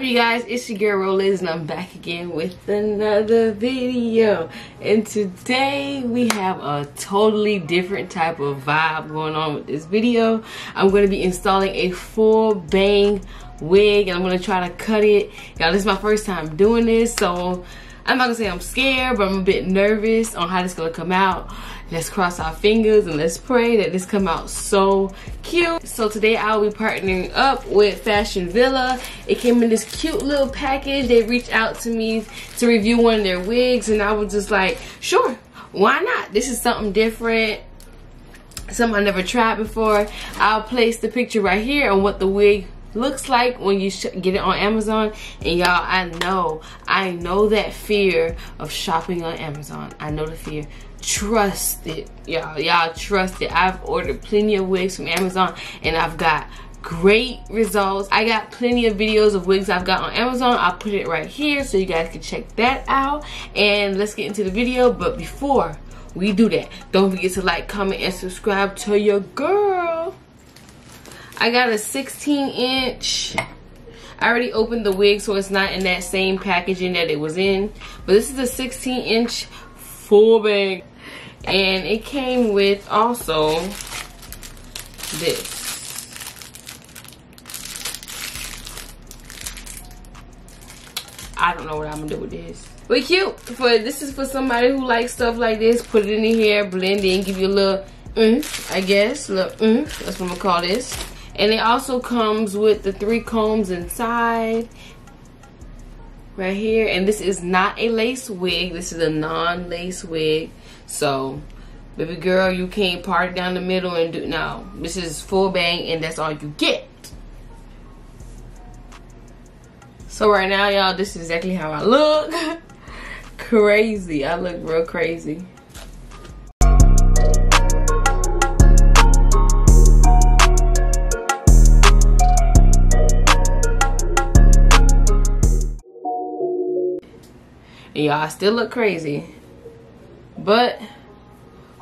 you guys? It's your girl Ro.lyss and I'm back again with another video. And today we have a totally different type of vibe going on with this video. I'm going to be installing a full bang wig and I'm going to try to cut it. Y'all, this is my first time doing this, so I'm not going to say I'm scared, but I'm a bit nervous on how this is going to come out. Let's cross our fingers and let's pray that this come out so cute. So today I'll be partnering up with Fashion Villa. It came in this cute little package. They reached out to me to review one of their wigs and I was just like, sure, why not? This is something different, something I never tried before. I'll place the picture right here on what the wig looks like when you get it on Amazon. And y'all, I know that fear of shopping on Amazon. I know the fear. Trust it, y'all trust it. I've ordered plenty of wigs from Amazon and I've got great results. I got plenty of videos of wigs I've got on Amazon. I'll put it right here so you guys can check that out. And let's get into the video. But before we do that, don't forget to like, comment, and subscribe to your girl. I got a 16-inch. I already opened the wig, so it's not in that same packaging that it was in. But this is a 16-inch full bang. And it came with also this. I don't know what I'm gonna do with this. But cute. This is for somebody who likes stuff like this. Put it in your hair, blend in, give you a little I guess. That's what I'm gonna call this. And it also comes with the 3 combs inside. Right here. And this is not a lace wig. This is a non-lace wig. So, baby girl, you can't part down the middle and do, no. This is full bang and that's all you get. So right now, y'all, this is exactly how I look. Crazy. I look real crazy. Y'all, I still look crazy, but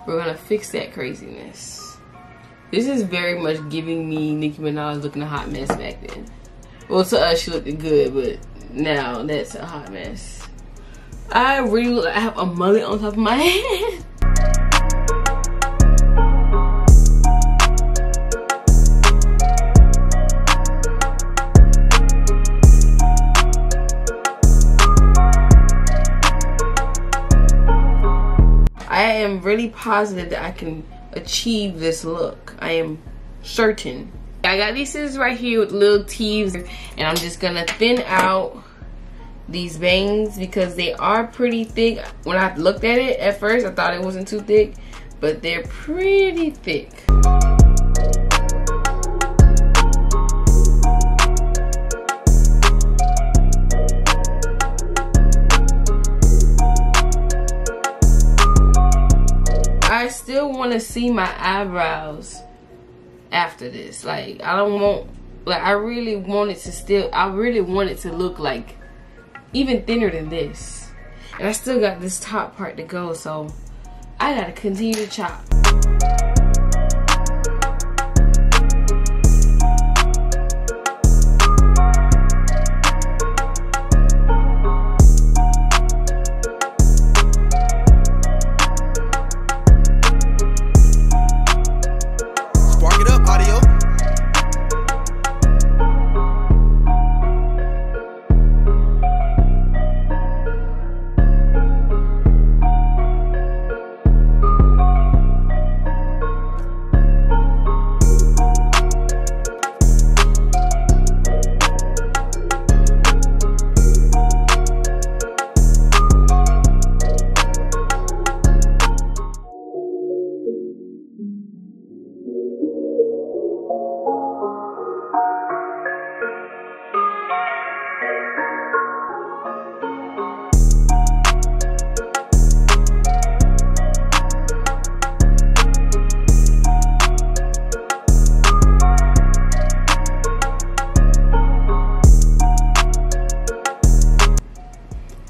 we're gonna fix that craziness. This is very much giving me Nicki Minaj looking a hot mess back then. Well, to us she looked good, but now that's a hot mess. I really look like I have a mullet on top of my head. I am really positive that I can achieve this look. I am certain. I got these scissors right here with little teeths, and I'm just gonna thin out these bangs because they are pretty thick. When I looked at it at first, I thought it wasn't too thick, but they're pretty thick. I still want to see my eyebrows after this. Like, I don't want, like, I really want it to look like even thinner than this. And I still got this top part to go, so I gotta continue to chop.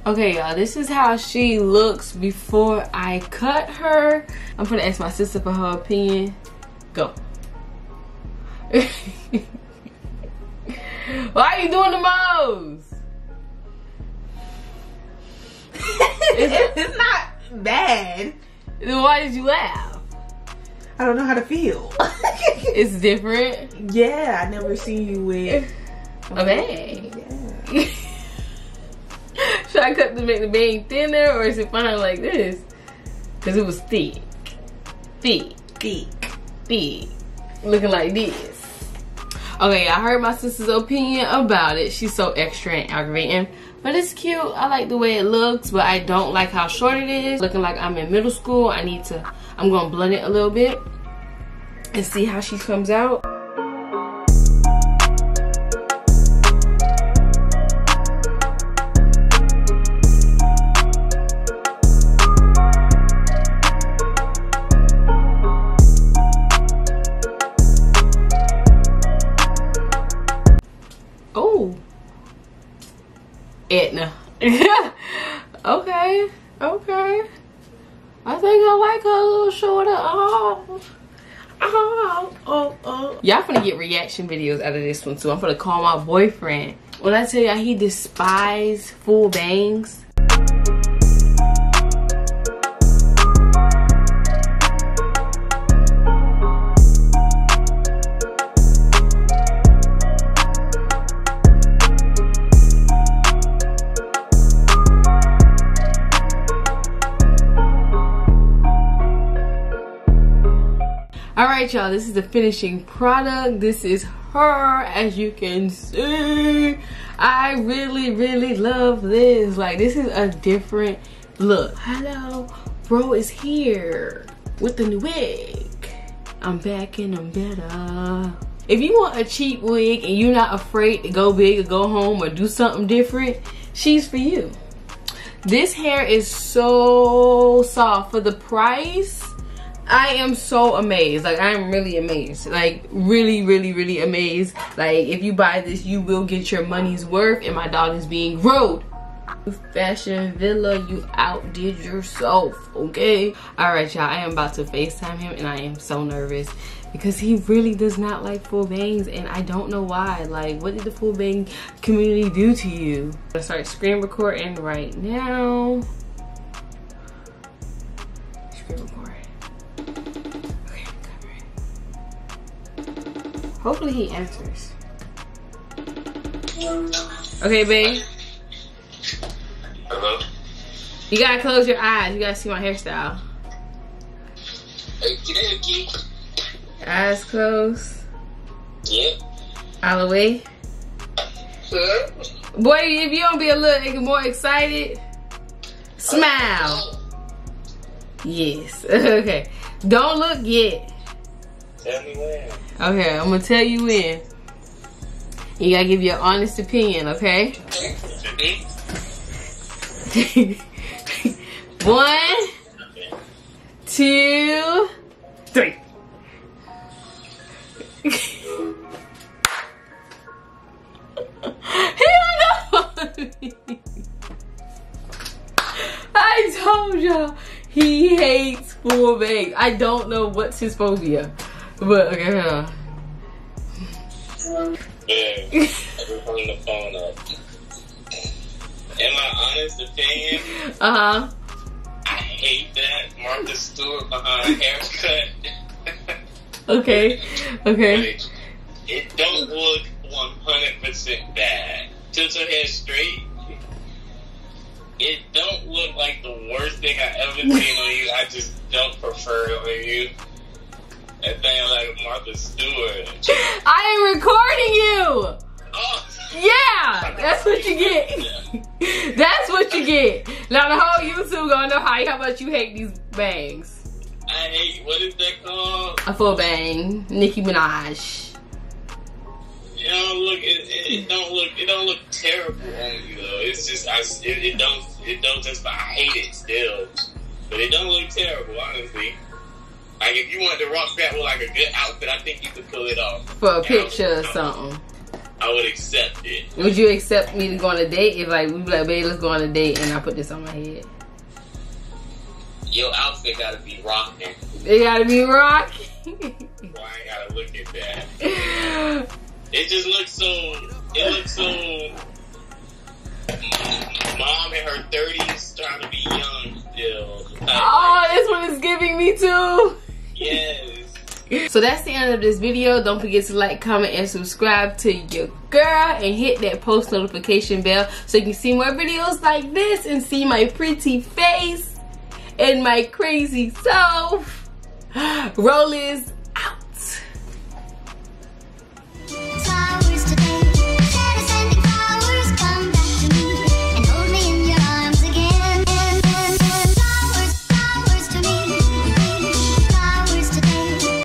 Okay, y'all, this is how she looks before I cut her. I'm gonna ask my sister for her opinion. Go. Why are you doing the most? It's not bad. Then why did you laugh? I don't know how to feel. It's different. Yeah, I never seen you with a bang. Yeah. Should I cut to make the bang thinner, or is it fine like this? Cause it was thick. Looking like this. Okay, I heard my sister's opinion about it. She's so extra and aggravating. But it's cute. I like the way it looks, but I don't like how short it is. Looking like I'm in middle school. I'm gonna blend it a little bit and see how she comes out. Oh. Edna. Okay. I think I like her a little shorter. Y'all finna get reaction videos out of this one too. I'm finna call my boyfriend. When I tell y'all he despises full bangs. Alright y'all, this is the finishing product. This is her, as you can see. I really love this. Like, this is a different look. Hello, bro is here with the new wig. I'm back and I'm better. If you want a cheap wig and you're not afraid to go big or go home or do something different, she's for you. This hair is so soft for the price. I am so amazed. Like, I'm really amazed. Like, really amazed. Like, if you buy this, you will get your money's worth. And my dog is being rude. Fashion Villa, you outdid yourself, okay? Alright, y'all. I am about to FaceTime him, and I am so nervous. Because he really does not like full bangs, and I don't know why. Like, what did the full bang community do to you? I'm gonna start screen recording right now. Screen record. Hopefully he answers. Okay, babe. Hello? You gotta close your eyes. You gotta see my hairstyle. Okay. Eyes closed. Yep. All the way. Sure. Boy, if you don't be a little more excited, smile. Yes. Okay. Don't look yet. Tell me when. Okay, I'm gonna tell you when. You gotta give your honest opinion, okay? 1, 2, 3. He hung up on me. I told y'all he hates full bangs. I don't know what's his phobia. But okay, hold on. Yeah, I just hung the phone up. In my honest opinion, I hate that Martha Stewart behind haircut. Okay. Like, it don't look 100% bad. Tilt her hair straight. It don't look like the worst thing I ever seen on you. I just don't prefer it on you. That thing like Martha Stewart. I am recording you. Oh. Yeah, that's what you get. That's what you get. Now the whole YouTube gonna know how much you hate these bangs. I hate, what is that called? A full bang, Nicki Minaj. It don't look terrible on you though. It's just it don't just, I hate it still, but it don't look terrible honestly. Like, if you wanted to rock that with like a good outfit, I think you could pull it off. For a picture or something. I would accept it. Would you accept me to go on a date if like we be like, babe, let's go on a date and I put this on my head? Your outfit gotta be rocking. It gotta be rocking. Well, I ain't gotta look at that. It just looks so It looks so mom in her 30s trying to be young still. Oh, that's what it's giving me too. Yes. So that's the end of this video. Don't forget to like, comment, and subscribe to your girl, and hit that post notification bell so you can see more videos like this and see my pretty face and my crazy self. Ro.lyss